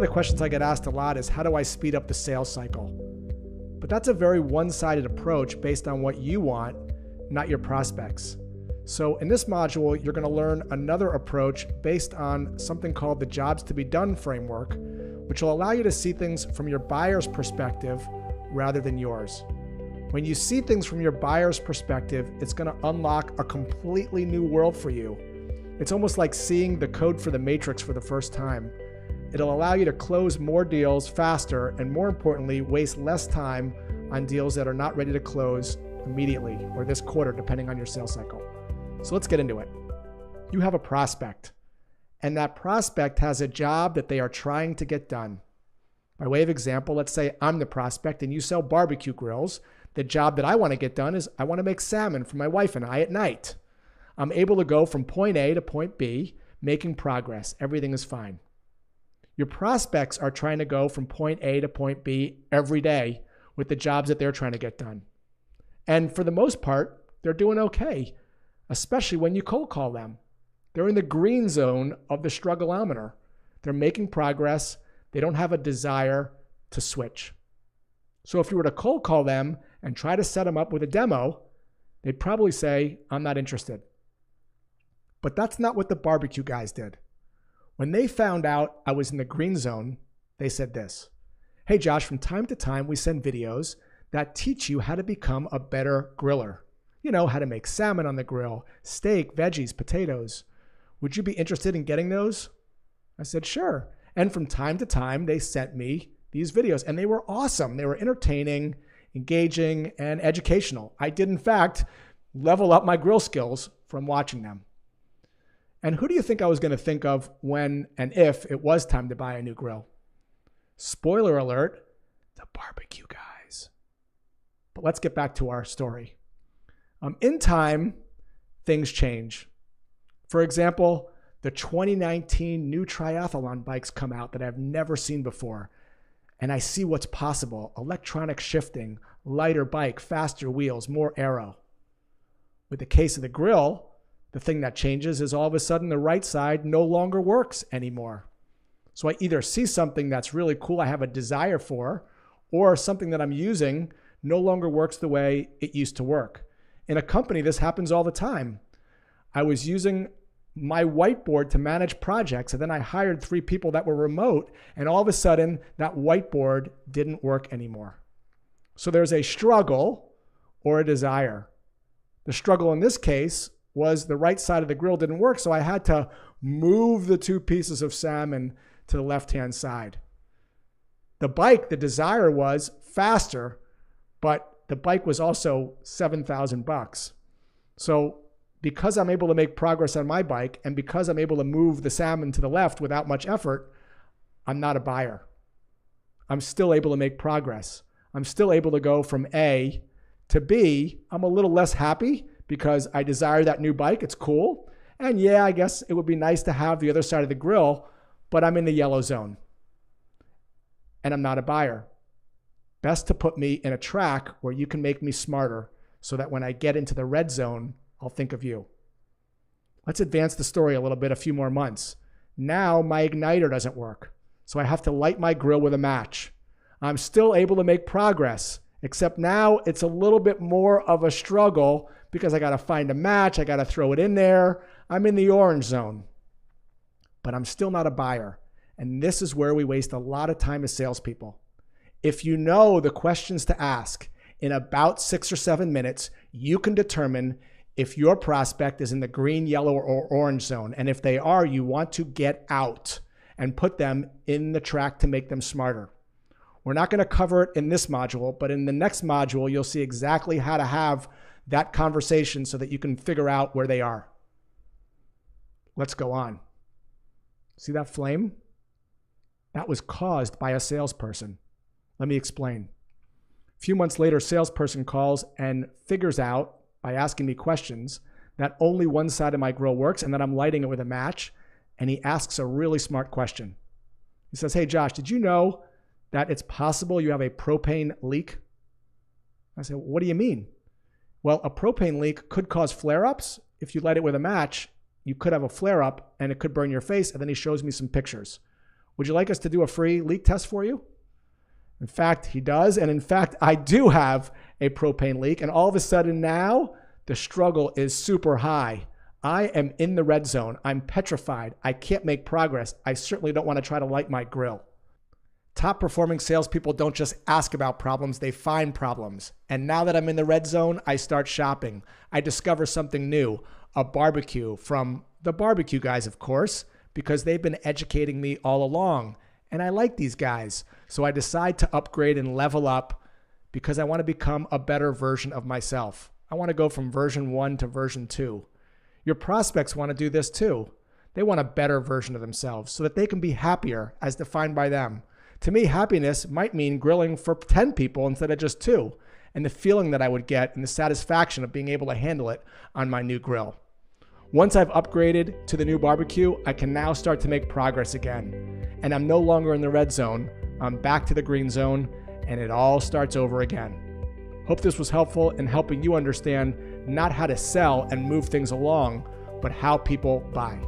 of the questions I get asked a lot is, how do I speed up the sales cycle? But that's a very one-sided approach based on what you want, not your prospects. So in this module, you're going to learn another approach based on something called the Jobs to be Done framework, which will allow you to see things from your buyer's perspective rather than yours. When you see things from your buyer's perspective, it's going to unlock a completely new world for you. It's almost like seeing the code for the Matrix for the first time. It'll allow you to close more deals faster and, more importantly, waste less time on deals that are not ready to close immediately or this quarter, depending on your sales cycle. So let's get into it. You have a prospect, and that prospect has a job that they are trying to get done. By way of example, let's say I'm the prospect and you sell barbecue grills. The job that I want to get done is I want to make salmon for my wife and I at night. I'm able to go from point A to point B, making progress. Everything is fine. Your prospects are trying to go from point A to point B every day with the jobs that they're trying to get done. And for the most part, they're doing okay, especially when you cold call them. They're in the green zone of the struggleometer. They're making progress. They don't have a desire to switch. So if you were to cold call them and try to set them up with a demo, they'd probably say, I'm not interested. But that's not what the barbecue guys did. When they found out I was in the green zone, they said this: hey Josh, from time to time we send videos that teach you how to become a better griller. You know, how to make salmon on the grill, steak, veggies, potatoes. Would you be interested in getting those? I said, sure. And from time to time, they sent me these videos, and they were awesome. They were entertaining, engaging, and educational. I did, in fact, level up my grill skills from watching them. And who do you think I was going to think of when and if it was time to buy a new grill? Spoiler alert, the barbecue guys. But let's get back to our story. In time, things change. For example, the 2019 new triathlon bikes come out that I've never seen before. And I see what's possible: electronic shifting, lighter bike, faster wheels, more aero. With the case of the grill, the thing that changes is all of a sudden the right side no longer works anymore. So I either see something that's really cool I have a desire for, or something that I'm using no longer works the way it used to work. In a company, this happens all the time. I was using my whiteboard to manage projects, and then I hired 3 people that were remote, and all of a sudden that whiteboard didn't work anymore. So there's a struggle or a desire. The struggle in this case was the right side of the grill didn't work, so I had to move the 2 pieces of salmon to the left-hand side. The bike, the desire was faster, but the bike was also $7,000. So because I'm able to make progress on my bike, and because I'm able to move the salmon to the left without much effort, I'm not a buyer. I'm still able to make progress. I'm still able to go from A to B. I'm a little less happy because I desire that new bike. It's cool. And yeah, I guess it would be nice to have the other side of the grill, but I'm in the yellow zone. And I'm not a buyer. Best to put me in a track where you can make me smarter so that when I get into the red zone, I'll think of you. Let's advance the story a little bit, a few more months. Now my igniter doesn't work, so I have to light my grill with a match. I'm still able to make progress, except now it's a little bit more of a struggle because I got to find a match, I got to throw it in there. I'm in the orange zone, but I'm still not a buyer. And this is where we waste a lot of time as salespeople. If you know the questions to ask, in about 6 or 7 minutes, you can determine if your prospect is in the green, yellow, or orange zone. And if they are, you want to get out and put them in the track to make them smarter. We're not going to cover it in this module, but in the next module, you'll see exactly how to have that conversation so that you can figure out where they are. Let's go on. See that flame? That was caused by a salesperson. Let me explain. A few months later, a salesperson calls and figures out, by asking me questions, that only one side of my grill works and that I'm lighting it with a match. And he asks a really smart question. He says, hey Josh, did you know that it's possible you have a propane leak? I said, what do you mean? Well, a propane leak could cause flare-ups. If you light it with a match, you could have a flare-up and it could burn your face. And then he shows me some pictures. Would you like us to do a free leak test for you? In fact, he does. And in fact, I do have a propane leak. And all of a sudden now, the struggle is super high. I am in the red zone. I'm petrified. I can't make progress. I certainly don't want to try to light my grill. Top performing salespeople don't just ask about problems, they find problems. And now that I'm in the red zone, I start shopping. I discover something new, a barbecue from the barbecue guys, of course, because they've been educating me all along. And I like these guys. So I decide to upgrade and level up because I want to become a better version of myself. I want to go from version 1 to version 2. Your prospects want to do this too. They want a better version of themselves so that they can be happier as defined by them. To me, happiness might mean grilling for 10 people instead of just 2, and the feeling that I would get and the satisfaction of being able to handle it on my new grill. Once I've upgraded to the new barbecue, I can now start to make progress again. And I'm no longer in the red zone. I'm back to the green zone, and it all starts over again. Hope this was helpful in helping you understand not how to sell and move things along, but how people buy.